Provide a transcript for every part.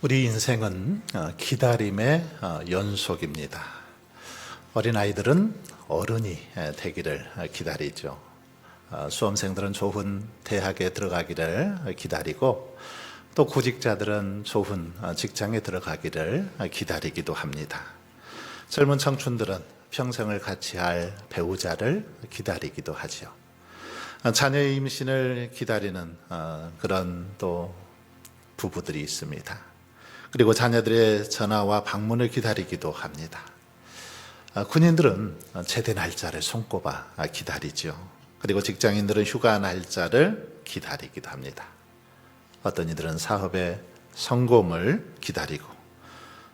우리 인생은 기다림의 연속입니다. 어린아이들은 어른이 되기를 기다리죠. 수험생들은 좋은 대학에 들어가기를 기다리고, 또 구직자들은 좋은 직장에 들어가기를 기다리기도 합니다. 젊은 청춘들은 평생을 같이 할 배우자를 기다리기도 하죠. 자녀의 임신을 기다리는 그런 또 부부들이 있습니다. 그리고 자녀들의 전화와 방문을 기다리기도 합니다. 군인들은 제대 날짜를 손꼽아 기다리죠. 그리고 직장인들은 휴가 날짜를 기다리기도 합니다. 어떤 이들은 사업의 성공을 기다리고,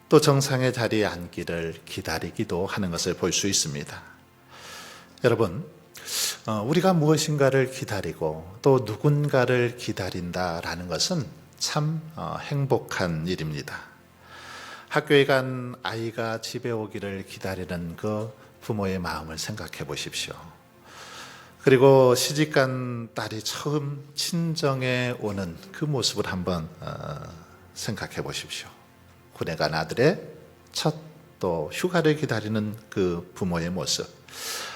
또 정상의 자리에 앉기를 기다리기도 하는 것을 볼 수 있습니다. 여러분, 우리가 무엇인가를 기다리고 또 누군가를 기다린다라는 것은 참 행복한 일입니다. 학교에 간 아이가 집에 오기를 기다리는 그 부모의 마음을 생각해 보십시오. 그리고 시집간 딸이 처음 친정에 오는 그 모습을 한번 생각해 보십시오. 군에 간 아들의 첫 또 휴가를 기다리는 그 부모의 모습,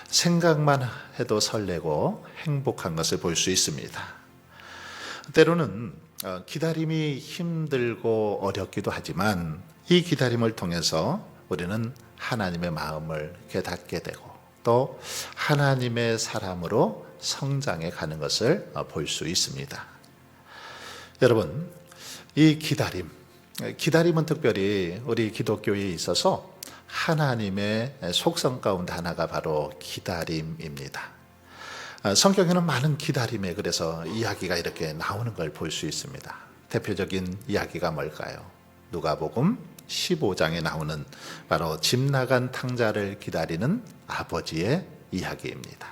생각만 해도 설레고 행복한 것을 볼 수 있습니다. 때로는 기다림이 힘들고 어렵기도 하지만, 이 기다림을 통해서 우리는 하나님의 마음을 깨닫게 되고, 또 하나님의 사람으로 성장해 가는 것을 볼 수 있습니다. 여러분, 이 기다림은 특별히 우리 기독교에 있어서 하나님의 속성 가운데 하나가 바로 기다림입니다. 성경에는 많은 기다림에 그래서 이야기가 이렇게 나오는 걸 볼 수 있습니다. 대표적인 이야기가 뭘까요? 누가복음 15장에 나오는 바로 집 나간 탕자를 기다리는 아버지의 이야기입니다.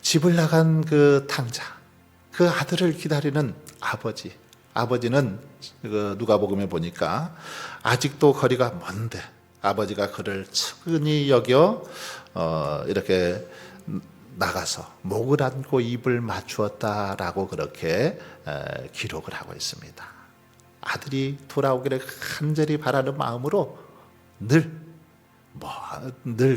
집을 나간 그 탕자, 그 아들을 기다리는 아버지는 누가복음에 보니까 아직도 거리가 먼데 아버지가 그를 측은히 여겨 이렇게 나가서 목을 안고 입을 맞추었다라고 그렇게 기록을 하고 있습니다. 아들이 돌아오기를 간절히 바라는 마음으로 늘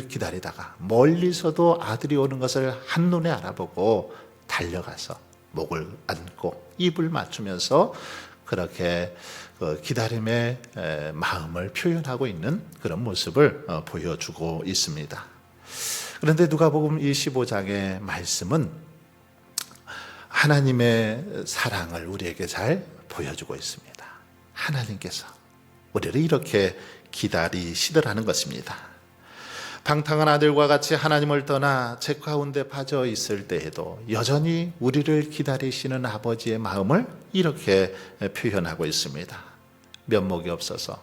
기다리다가 멀리서도 아들이 오는 것을 한눈에 알아보고 달려가서 목을 안고 입을 맞추면서 그렇게 기다림의 마음을 표현하고 있는 그런 모습을 보여주고 있습니다. 그런데 누가복음 15장의 말씀은 하나님의 사랑을 우리에게 잘 보여주고 있습니다. 하나님께서 우리를 이렇게 기다리시더라는 것입니다. 방탕한 아들과 같이 하나님을 떠나 제 가운데 빠져 있을 때에도 여전히 우리를 기다리시는 아버지의 마음을 이렇게 표현하고 있습니다. 면목이 없어서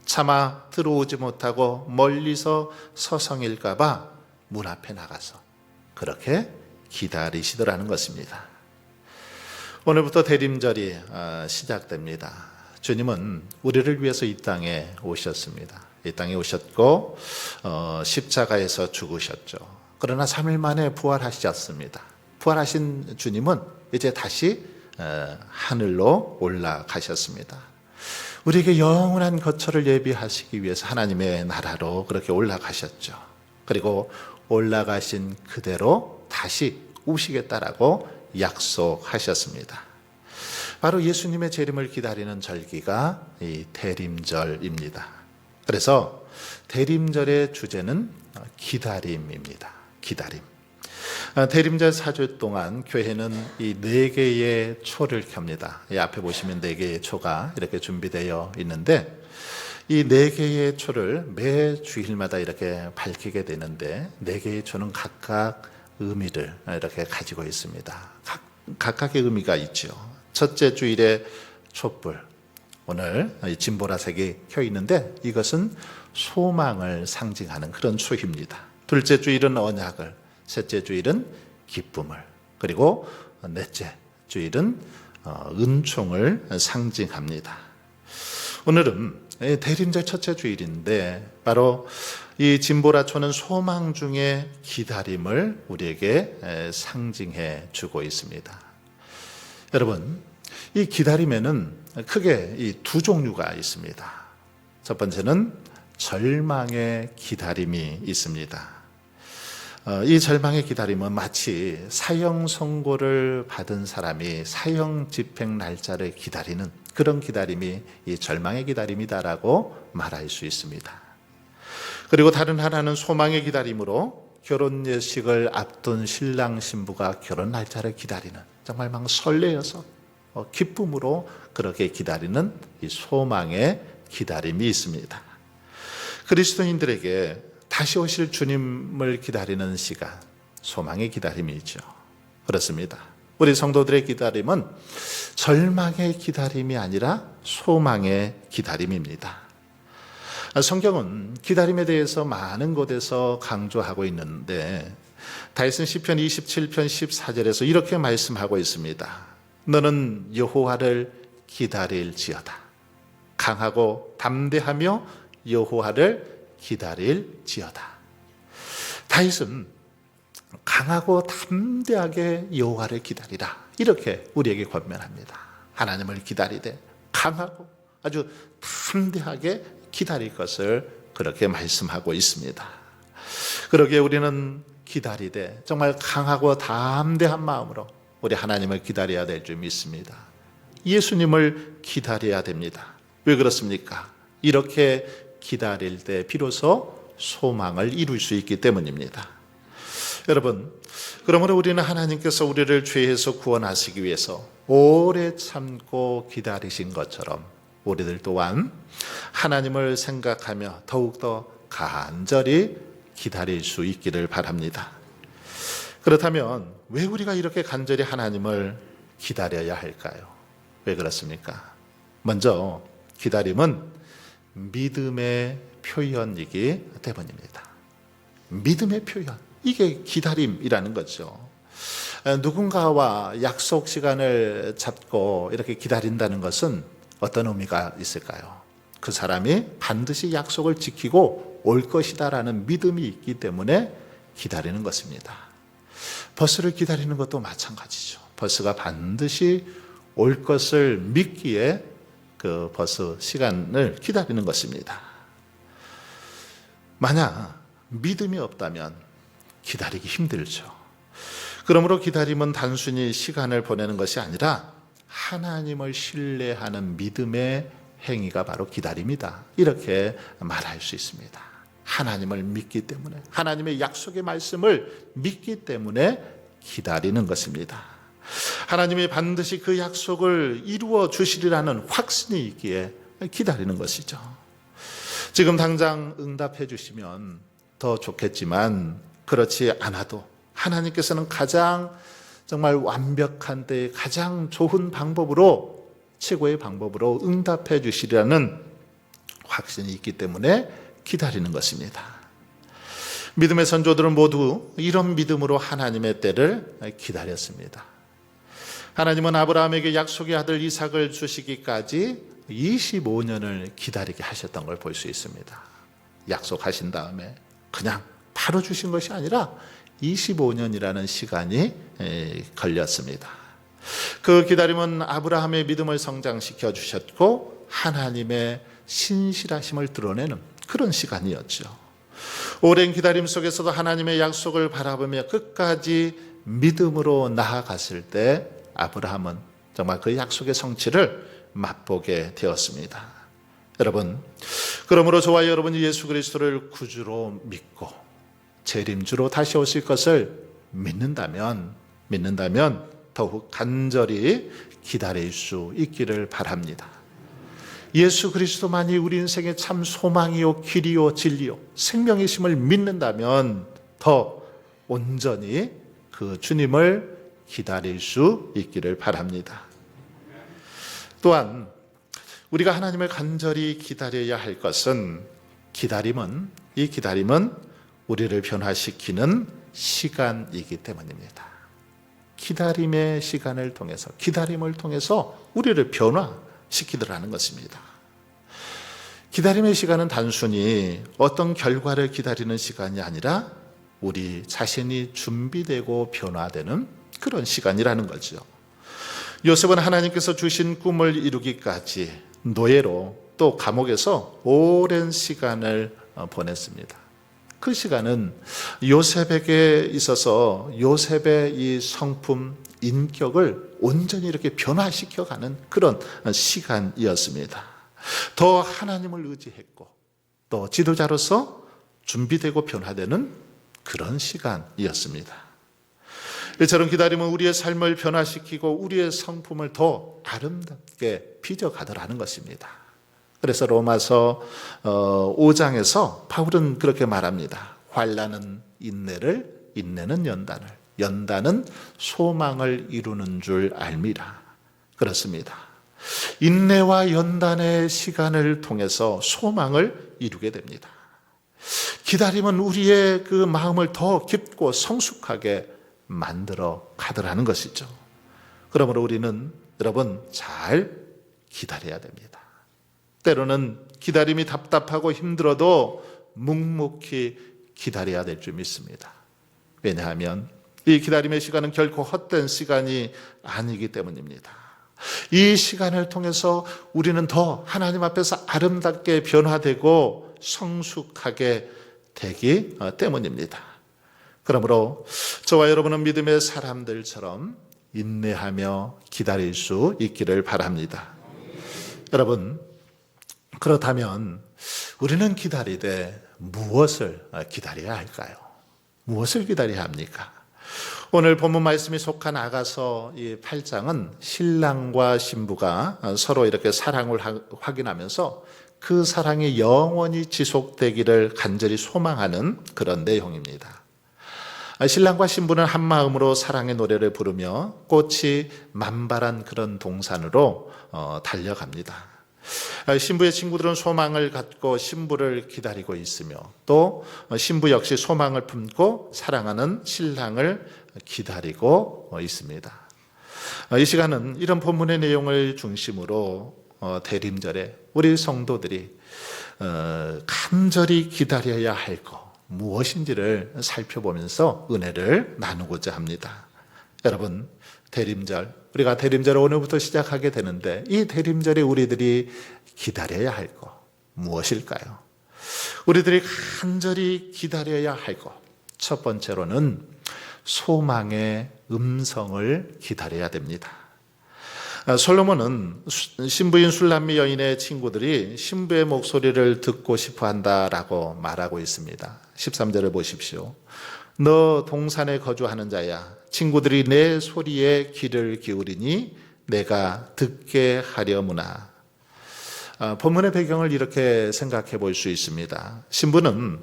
차마 들어오지 못하고 멀리서 서성일까 봐 문 앞에 나가서 그렇게 기다리시더라는 것입니다. 오늘부터 대림절이 시작됩니다. 주님은 우리를 위해서 이 땅에 오셨습니다. 이 땅에 오셨고 십자가에서 죽으셨죠. 그러나 3일 만에 부활하셨습니다. 부활하신 주님은 이제 다시 하늘로 올라가셨습니다. 우리에게 영원한 거처를 예비하시기 위해서 하나님의 나라로 그렇게 올라가셨죠. 그리고 올라가신 그대로 다시 오시겠다라고 약속하셨습니다. 바로 예수님의 재림을 기다리는 절기가 이 대림절입니다. 그래서 대림절의 주제는 기다림입니다. 기다림. 대림절 4주 동안 교회는 이 4개의 초를 켭니다. 이 앞에 보시면 4개의 초가 이렇게 준비되어 있는데, 이 4개의 초를 매 주일마다 이렇게 밝히게 되는데, 4개의 초는 각각 의미를 이렇게 가지고 있습니다. 각각의 의미가 있죠. 첫째 주일에 촛불, 오늘 진보라색이 켜 있는데 이것은 소망을 상징하는 그런 초입니다. 둘째 주일은 언약을, 셋째 주일은 기쁨을, 그리고 넷째 주일은 은총을 상징합니다. 오늘은 대림절 첫째 주일인데, 바로 이 진보라초는 소망 중에 기다림을 우리에게 상징해 주고 있습니다. 여러분, 이 기다림에는 크게 이 두 종류가 있습니다. 첫 번째는 절망의 기다림이 있습니다. 이 절망의 기다림은 마치 사형 선고를 받은 사람이 사형 집행 날짜를 기다리는 그런 기다림이 이 절망의 기다림이다라고 말할 수 있습니다. 그리고 다른 하나는 소망의 기다림으로 결혼 예식을 앞둔 신랑 신부가 결혼 날짜를 기다리는, 정말 막 설레어서 기쁨으로 그렇게 기다리는 이 소망의 기다림이 있습니다. 그리스도인들에게 다시 오실 주님을 기다리는 시간, 소망의 기다림이죠. 그렇습니다. 우리 성도들의 기다림은 절망의 기다림이 아니라 소망의 기다림입니다. 성경은 기다림에 대해서 많은 곳에서 강조하고 있는데 다윗은 시편 27편 14절에서 이렇게 말씀하고 있습니다. 너는 여호와를 기다릴지어다. 강하고 담대하며 여호와를 기다릴지어다. 다윗은 강하고 담대하게 여호와를 기다리라, 이렇게 우리에게 권면합니다. 하나님을 기다리되 강하고 아주 담대하게 기다릴 것을 그렇게 말씀하고 있습니다. 그러기에 우리는 기다리되 정말 강하고 담대한 마음으로 우리 하나님을 기다려야 될 줄 믿습니다. 예수님을 기다려야 됩니다. 왜 그렇습니까? 이렇게 기다릴 때 비로소 소망을 이룰 수 있기 때문입니다. 여러분, 그러므로 우리는 하나님께서 우리를 죄에서 구원하시기 위해서 오래 참고 기다리신 것처럼 우리들 또한 하나님을 생각하며 더욱더 간절히 기다릴 수 있기를 바랍니다. 그렇다면 왜 우리가 이렇게 간절히 하나님을 기다려야 할까요? 왜 그렇습니까? 먼저 기다림은 믿음의 표현이기 때문입니다. 믿음의 표현, 이게 기다림이라는 거죠. 누군가와 약속 시간을 잡고 이렇게 기다린다는 것은 어떤 의미가 있을까요? 그 사람이 반드시 약속을 지키고 올 것이다라는 믿음이 있기 때문에 기다리는 것입니다. 버스를 기다리는 것도 마찬가지죠. 버스가 반드시 올 것을 믿기에 그 버스 시간을 기다리는 것입니다. 만약 믿음이 없다면 기다리기 힘들죠. 그러므로 기다림은 단순히 시간을 보내는 것이 아니라 하나님을 신뢰하는 믿음의 행위가 바로 기다림이다, 이렇게 말할 수 있습니다. 하나님을 믿기 때문에, 하나님의 약속의 말씀을 믿기 때문에 기다리는 것입니다. 하나님이 반드시 그 약속을 이루어 주시리라는 확신이 있기에 기다리는 것이죠. 지금 당장 응답해 주시면 더 좋겠지만 그렇지 않아도 하나님께서는 가장 정말 완벽한 때에 가장 좋은 방법으로, 최고의 방법으로 응답해 주시리라는 확신이 있기 때문에 기다리는 것입니다. 믿음의 선조들은 모두 이런 믿음으로 하나님의 때를 기다렸습니다. 하나님은 아브라함에게 약속의 아들 이삭을 주시기까지 25년을 기다리게 하셨던 걸 볼 수 있습니다. 약속하신 다음에 그냥 바로 주신 것이 아니라 25년이라는 시간이 걸렸습니다. 그 기다림은 아브라함의 믿음을 성장시켜 주셨고 하나님의 신실하심을 드러내는 그런 시간이었죠. 오랜 기다림 속에서도 하나님의 약속을 바라보며 끝까지 믿음으로 나아갔을 때 아브라함은 정말 그 약속의 성취를 맛보게 되었습니다. 여러분, 그러므로 저와 여러분이 예수 그리스도를 구주로 믿고 재림주로 다시 오실 것을 믿는다면 더욱 간절히 기다릴 수 있기를 바랍니다. 예수 그리스도만이 우리 인생의 참 소망이요 길이요 진리요 생명이심을 믿는다면 더 온전히 그 주님을 기다릴 수 있기를 바랍니다. 또한 우리가 하나님을 간절히 기다려야 할 것은 이 기다림은 우리를 변화시키는 시간이기 때문입니다. 기다림의 시간을 통해서, 기다림을 통해서 우리를 변화시키더라는 것입니다. 기다림의 시간은 단순히 어떤 결과를 기다리는 시간이 아니라 우리 자신이 준비되고 변화되는 그런 시간이라는 거죠. 요셉은 하나님께서 주신 꿈을 이루기까지 노예로 또 감옥에서 오랜 시간을 보냈습니다. 그 시간은 요셉에게 있어서 요셉의 이 성품, 인격을 온전히 이렇게 변화시켜가는 그런 시간이었습니다. 더 하나님을 의지했고 또 지도자로서 준비되고 변화되는 그런 시간이었습니다. 이처럼 기다림은 우리의 삶을 변화시키고 우리의 성품을 더 아름답게 빚어가더라는 것입니다. 그래서 로마서 5장에서 바울은 그렇게 말합니다. 환난은 인내를, 인내는 연단을, 연단은 소망을 이루는 줄 알미라. 그렇습니다. 인내와 연단의 시간을 통해서 소망을 이루게 됩니다. 기다림은 우리의 그 마음을 더 깊고 성숙하게 만들어 가더라는 것이죠. 그러므로 우리는 여러분 잘 기다려야 됩니다. 때로는 기다림이 답답하고 힘들어도 묵묵히 기다려야 될 줄 믿습니다. 왜냐하면 이 기다림의 시간은 결코 헛된 시간이 아니기 때문입니다. 이 시간을 통해서 우리는 더 하나님 앞에서 아름답게 변화되고 성숙하게 되기 때문입니다. 그러므로 저와 여러분은 믿음의 사람들처럼 인내하며 기다릴 수 있기를 바랍니다. 여러분, 그렇다면 우리는 기다리되 무엇을 기다려야 할까요? 무엇을 기다려야 합니까? 오늘 본문 말씀이 속한 아가서 이 8장은 신랑과 신부가 서로 이렇게 사랑을 확인하면서 그 사랑이 영원히 지속되기를 간절히 소망하는 그런 내용입니다. 신랑과 신부는 한 마음으로 사랑의 노래를 부르며 꽃이 만발한 그런 동산으로 달려갑니다. 신부의 친구들은 소망을 갖고 신부를 기다리고 있으며 또 신부 역시 소망을 품고 사랑하는 신랑을 기다리고 있습니다. 이 시간은 이런 본문의 내용을 중심으로 대림절에 우리 성도들이 간절히 기다려야 할 것 무엇인지를 살펴보면서 은혜를 나누고자 합니다. 여러분, 대림절, 우리가 대림절을 오늘부터 시작하게 되는데 이 대림절에 우리들이 기다려야 할 것 무엇일까요? 우리들이 간절히 기다려야 할 것, 첫 번째로는 소망의 음성을 기다려야 됩니다. 솔로몬은 신부인 술람미 여인의 친구들이 신부의 목소리를 듣고 싶어 한다라고 말하고 있습니다. 13절을 보십시오. 너 동산에 거주하는 자야, 친구들이 내 소리에 귀를 기울이니 내가 듣게 하려무나. 본문의 배경을 이렇게 생각해 볼 수 있습니다. 신부는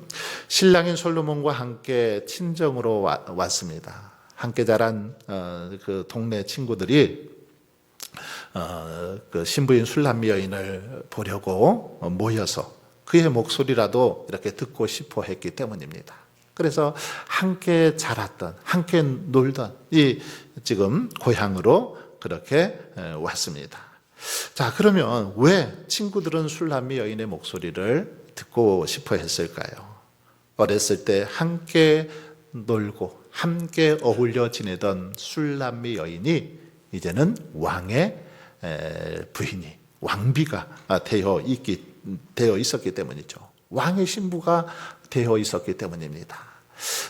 신랑인 솔로몬과 함께 친정으로 왔습니다. 함께 자란 그 동네 친구들이 그 신부인 술람미 여인을 보려고 모여서 그의 목소리라도 이렇게 듣고 싶어 했기 때문입니다. 그래서 함께 자랐던, 함께 놀던 이 지금 고향으로 그렇게 왔습니다. 자, 그러면 왜 친구들은 술람미 여인의 목소리를 듣고 싶어 했을까요? 어렸을 때 함께 놀고 함께 어울려 지내던 술람미 여인이 이제는 왕의 부인이, 왕비가 되어 있었기 때문이죠. 왕의 신부가 되어 있었기 때문입니다.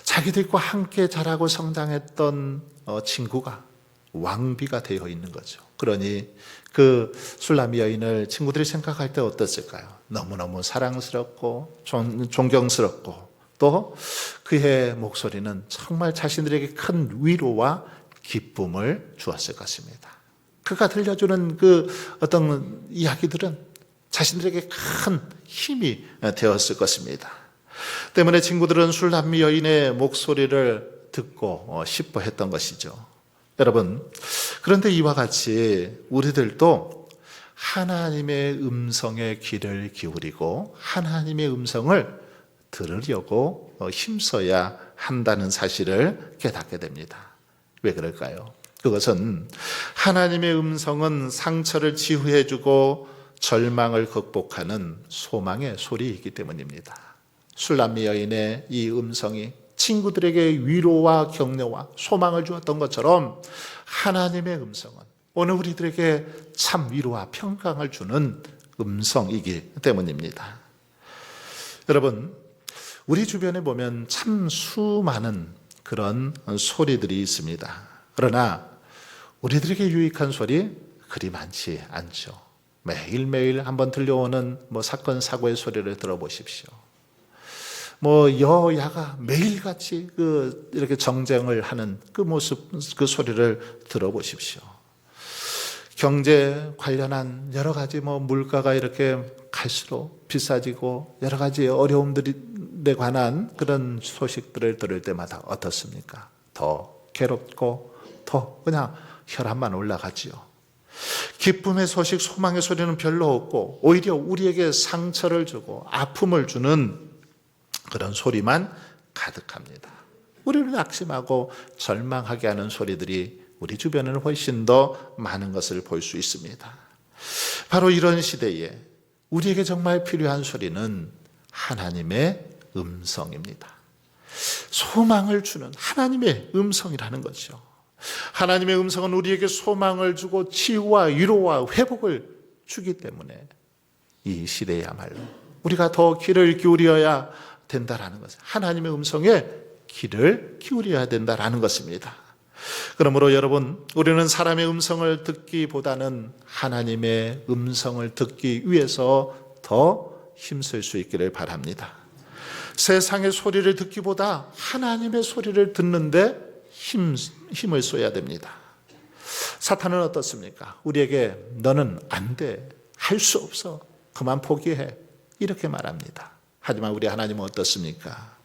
자기들과 함께 자라고 성장했던 친구가 왕비가 되어 있는 거죠. 그러니 그 술람미 여인을 친구들이 생각할 때 어땠을까요? 너무너무 사랑스럽고 존경스럽고 또 그의 목소리는 정말 자신들에게 큰 위로와 기쁨을 주었을 것입니다. 그가 들려주는 그 어떤 이야기들은 자신들에게 큰 힘이 되었을 것입니다. 때문에 친구들은 술람미 여인의 목소리를 듣고 싶어 했던 것이죠. 여러분, 그런데 이와 같이 우리들도 하나님의 음성에 귀를 기울이고 하나님의 음성을 들으려고 힘써야 한다는 사실을 깨닫게 됩니다. 왜 그럴까요? 그것은 하나님의 음성은 상처를 치유해주고 절망을 극복하는 소망의 소리이기 때문입니다. 술람미 여인의 이 음성이 친구들에게 위로와 격려와 소망을 주었던 것처럼 하나님의 음성은 오늘 우리들에게 참 위로와 평강을 주는 음성이기 때문입니다. 여러분, 우리 주변에 보면 참 수많은 그런 소리들이 있습니다. 그러나 우리들에게 유익한 소리 그리 많지 않죠. 매일매일 한번 들려오는 사건 사고의 소리를 들어보십시오. 여야가 매일같이 이렇게 정쟁을 하는 그 모습, 그 소리를 들어보십시오. 경제 관련한 여러 가지 물가가 이렇게 갈수록 비싸지고 여러 가지 어려움들에 관한 그런 소식들을 들을 때마다 어떻습니까? 더 괴롭고 더 그냥 혈압만 올라가지요. 기쁨의 소식, 소망의 소리는 별로 없고 오히려 우리에게 상처를 주고 아픔을 주는 그런 소리만 가득합니다. 우리를 낙심하고 절망하게 하는 소리들이 우리 주변에는 훨씬 더 많은 것을 볼 수 있습니다. 바로 이런 시대에 우리에게 정말 필요한 소리는 하나님의 음성입니다. 소망을 주는 하나님의 음성이라는 거죠. 하나님의 음성은 우리에게 소망을 주고 치유와 위로와 회복을 주기 때문에 이 시대야말로 우리가 더 귀를 기울여야 된다라는 것을, 하나님의 음성에 귀를 기울여야 된다라는 것입니다. 그러므로 여러분, 우리는 사람의 음성을 듣기보다는 하나님의 음성을 듣기 위해서 더 힘쓸 수 있기를 바랍니다. 세상의 소리를 듣기보다 하나님의 소리를 듣는데 힘을 쏟아야 됩니다. 사탄은 어떻습니까? 우리에게 너는 안 돼, 할 수 없어, 그만 포기해, 이렇게 말합니다. 하지만 우리 하나님은 어떻습니까?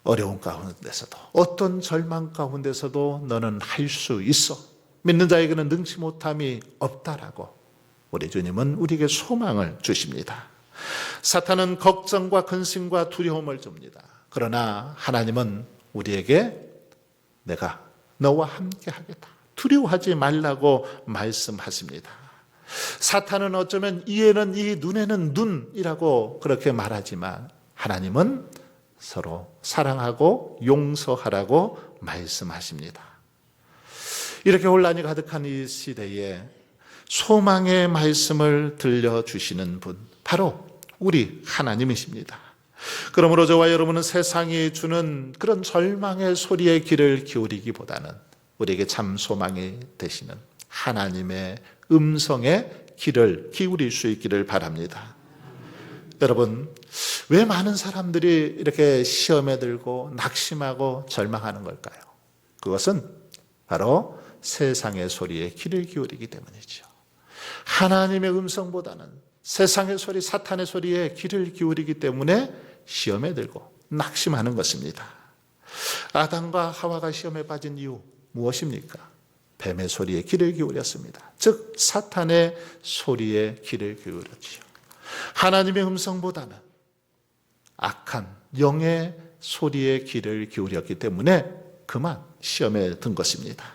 어려운 가운데서도, 어떤 절망 가운데서도 너는 할 수 있어, 믿는 자에게는 능치 못함이 없다라고 우리 주님은 우리에게 소망을 주십니다. 사탄은 걱정과 근심과 두려움을 줍니다. 그러나 하나님은 우리에게 내가 너와 함께 하겠다, 두려워하지 말라고 말씀하십니다. 사탄은 어쩌면 이에는 이, 눈에는 눈이라고 그렇게 말하지만 하나님은 서로 사랑하고 용서하라고 말씀하십니다. 이렇게 혼란이 가득한 이 시대에 소망의 말씀을 들려주시는 분, 바로 우리 하나님이십니다. 그러므로 저와 여러분은 세상이 주는 그런 절망의 소리에 귀를 기울이기보다는 우리에게 참 소망이 되시는 하나님의 음성에 귀를 기울일 수 있기를 바랍니다. 여러분, 왜 많은 사람들이 이렇게 시험에 들고 낙심하고 절망하는 걸까요? 그것은 바로 세상의 소리에 귀를 기울이기 때문이죠. 하나님의 음성보다는 세상의 소리, 사탄의 소리에 귀를 기울이기 때문에 시험에 들고 낙심하는 것입니다. 아담과 하와가 시험에 빠진 이유 무엇입니까? 뱀의 소리에 귀를 기울였습니다. 즉 사탄의 소리에 귀를 기울였지요. 하나님의 음성보다는 악한 영의 소리에 귀를 기울였기 때문에 그만 시험에 든 것입니다.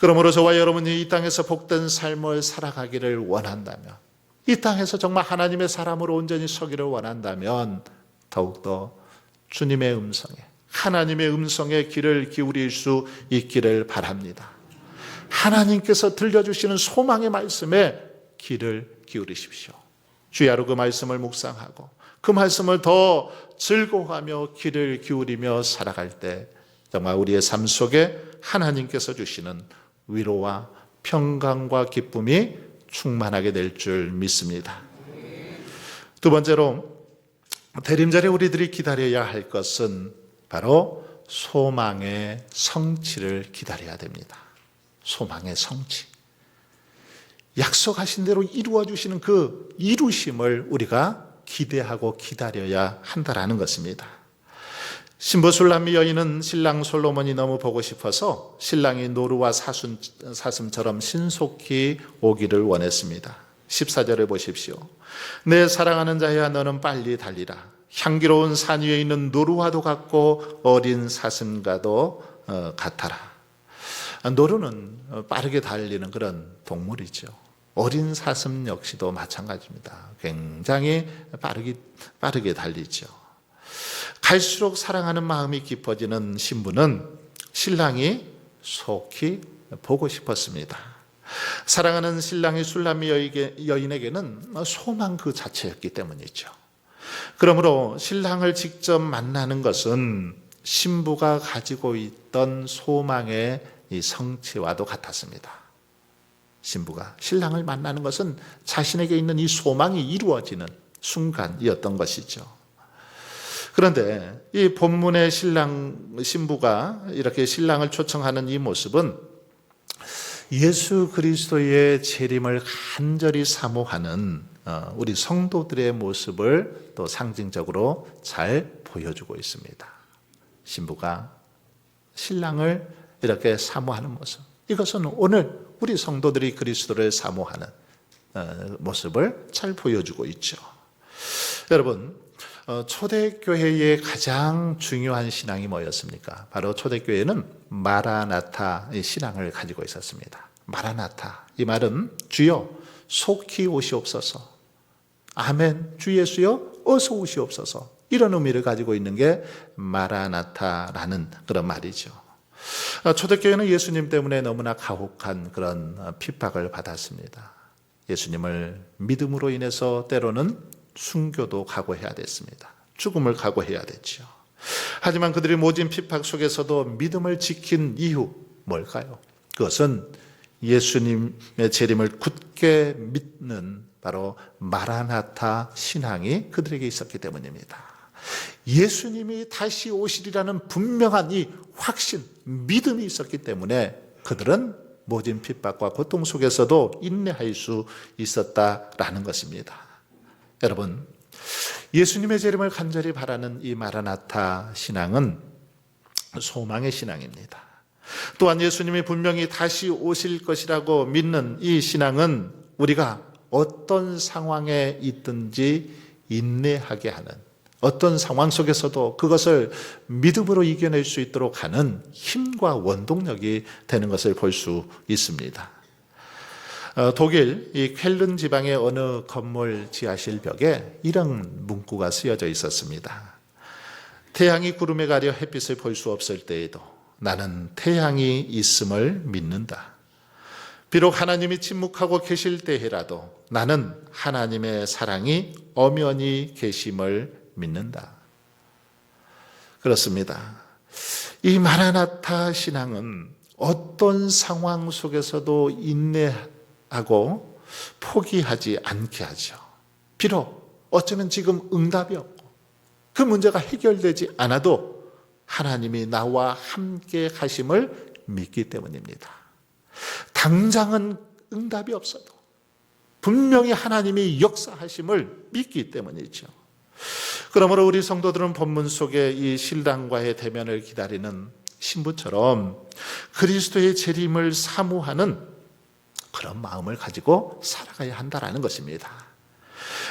그러므로 저와 여러분이 이 땅에서 복된 삶을 살아가기를 원한다면, 이 땅에서 정말 하나님의 사람으로 온전히 서기를 원한다면 더욱더 주님의 음성에, 하나님의 음성에 귀를 기울일 수 있기를 바랍니다. 하나님께서 들려주시는 소망의 말씀에 귀를 기울이십시오. 주야로 그 말씀을 묵상하고 그 말씀을 더 즐거워하며 귀를 기울이며 살아갈 때 정말 우리의 삶 속에 하나님께서 주시는 위로와 평강과 기쁨이 충만하게 될 줄 믿습니다. 두 번째로, 대림절에 우리들이 기다려야 할 것은 바로 소망의 성취를 기다려야 됩니다. 소망의 성취. 약속하신 대로 이루어 주시는 그 이루심을 우리가 기대하고 기다려야 한다라는 것입니다. 신부 술람미 여인은 신랑 솔로몬이 너무 보고 싶어서 신랑이 노루와 사슴처럼 신속히 오기를 원했습니다. 14절에 보십시오. 내 사랑하는 자야, 너는 빨리 달리라. 향기로운 산 위에 있는 노루와도 같고 어린 사슴과도 같아라. 노루는 빠르게 달리는 그런 동물이죠. 어린 사슴 역시도 마찬가지입니다. 굉장히 빠르게 달리죠. 갈수록 사랑하는 마음이 깊어지는 신부는 신랑이 속히 보고 싶었습니다. 사랑하는 신랑이 술람미 여인에게는 소망 그 자체였기 때문이죠. 그러므로 신랑을 직접 만나는 것은 신부가 가지고 있던 소망의 이 성취와도 같았습니다. 신부가 신랑을 만나는 것은 자신에게 있는 이 소망이 이루어지는 순간이었던 것이죠. 그런데 이 본문의 신부가 이렇게 신랑을 초청하는 이 모습은 예수 그리스도의 재림을 간절히 사모하는 우리 성도들의 모습을 또 상징적으로 잘 보여주고 있습니다. 신부가 신랑을 이렇게 사모하는 모습, 이것은 오늘 우리 성도들이 그리스도를 사모하는 모습을 잘 보여주고 있죠. 여러분, 초대교회의 가장 중요한 신앙이 뭐였습니까? 바로 초대교회는 마라나타의 신앙을 가지고 있었습니다. 마라나타, 이 말은 주여 속히 오시옵소서, 아멘, 주 예수여 어서 오시옵소서, 이런 의미를 가지고 있는 게 마라나타라는 그런 말이죠. 초대교회는 예수님 때문에 너무나 가혹한 그런 핍박을 받았습니다. 예수님을 믿음으로 인해서 때로는 순교도 각오해야 됐습니다. 죽음을 각오해야 됐죠. 하지만 그들이 모진 핍박 속에서도 믿음을 지킨 이유 뭘까요? 그것은 예수님의 재림을 굳게 믿는 바로 마라나타 신앙이 그들에게 있었기 때문입니다. 예수님이 다시 오시리라는 분명한 이 확신, 믿음이 있었기 때문에 그들은 모진 핍박과 고통 속에서도 인내할 수 있었다라는 것입니다. 여러분, 예수님의 재림을 간절히 바라는 이 마라나타 신앙은 소망의 신앙입니다. 또한 예수님이 분명히 다시 오실 것이라고 믿는 이 신앙은 우리가 어떤 상황에 있든지 인내하게 하는, 어떤 상황 속에서도 그것을 믿음으로 이겨낼 수 있도록 하는 힘과 원동력이 되는 것을 볼 수 있습니다. 독일 이 쾰른 지방의 어느 건물 지하실 벽에 이런 문구가 쓰여져 있었습니다. 태양이 구름에 가려 햇빛을 볼 수 없을 때에도 나는 태양이 있음을 믿는다. 비록 하나님이 침묵하고 계실 때라도 나는 하나님의 사랑이 엄연히 계심을 믿는다. 그렇습니다. 이 마라나타 신앙은 어떤 상황 속에서도 인내하고 포기하지 않게 하죠. 비록 어쩌면 지금 응답이 없고 그 문제가 해결되지 않아도 하나님이 나와 함께 하심을 믿기 때문입니다. 당장은 응답이 없어도 분명히 하나님이 역사하심을 믿기 때문이죠. 그러므로 우리 성도들은 본문 속에 이 신랑과의 대면을 기다리는 신부처럼 그리스도의 재림을 사모하는 그런 마음을 가지고 살아가야 한다는 것입니다.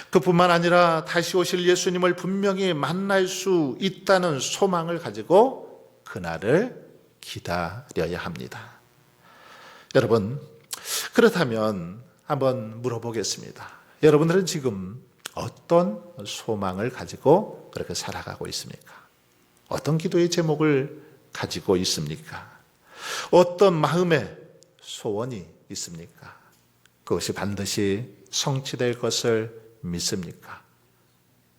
그뿐만 아니라 다시 오실 예수님을 분명히 만날 수 있다는 소망을 가지고 그날을 기다려야 합니다. 여러분, 그렇다면 한번 물어보겠습니다. 여러분들은 지금 어떤 소망을 가지고 그렇게 살아가고 있습니까? 어떤 기도의 제목을 가지고 있습니까? 어떤 마음의 소원이 있습니까? 그것이 반드시 성취될 것을 믿습니까?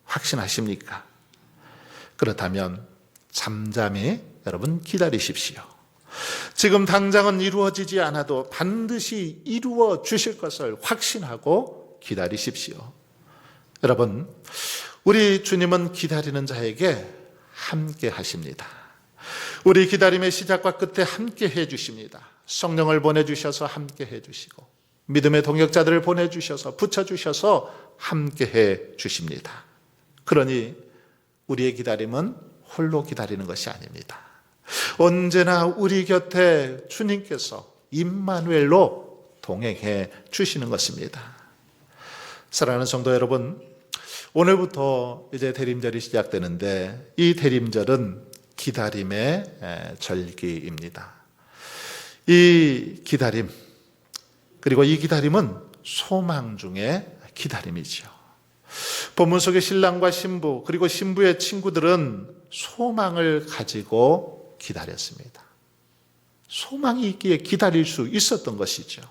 확신하십니까? 그렇다면 잠잠히 여러분 기다리십시오. 지금 당장은 이루어지지 않아도 반드시 이루어 주실 것을 확신하고 기다리십시오. 여러분, 우리 주님은 기다리는 자에게 함께 하십니다. 우리 기다림의 시작과 끝에 함께 해 주십니다. 성령을 보내주셔서 함께 해 주시고 믿음의 동역자들을 보내주셔서 붙여주셔서 함께 해 주십니다. 그러니 우리의 기다림은 홀로 기다리는 것이 아닙니다. 언제나 우리 곁에 주님께서 임마누엘로 동행해 주시는 것입니다. 사랑하는 성도 여러분, 오늘부터 이제 대림절이 시작되는데 이 대림절은 기다림의 절기입니다. 이 기다림, 그리고 이 기다림은 소망 중에 기다림이죠. 본문 속의 신랑과 신부, 그리고 신부의 친구들은 소망을 가지고 기다렸습니다. 소망이 있기에 기다릴 수 있었던 것이죠.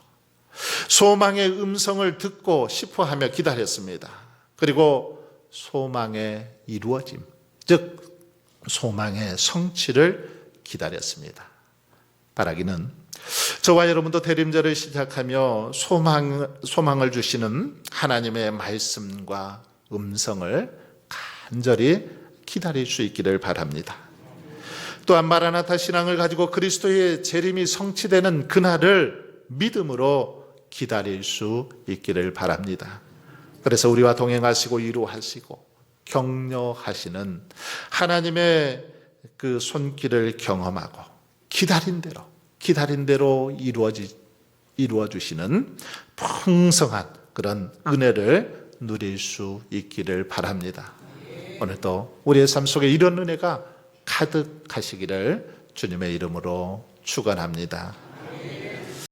소망의 음성을 듣고 싶어 하며 기다렸습니다. 그리고 소망의 이루어짐, 즉 소망의 성취를 기다렸습니다. 바라기는 저와 여러분도 대림절을 시작하며 소망을 주시는 하나님의 말씀과 음성을 간절히 기다릴 수 있기를 바랍니다. 또한 마라나타 신앙을 가지고 그리스도의 재림이 성취되는 그날을 믿음으로 기다릴 수 있기를 바랍니다. 그래서 우리와 동행하시고 위로하시고 격려하시는 하나님의 그 손길을 경험하고 기다린 대로 이루어 주시는 풍성한 그런 은혜를 누릴 수 있기를 바랍니다. 오늘도 우리의 삶 속에 이런 은혜가 가득하시기를 주님의 이름으로 축원합니다.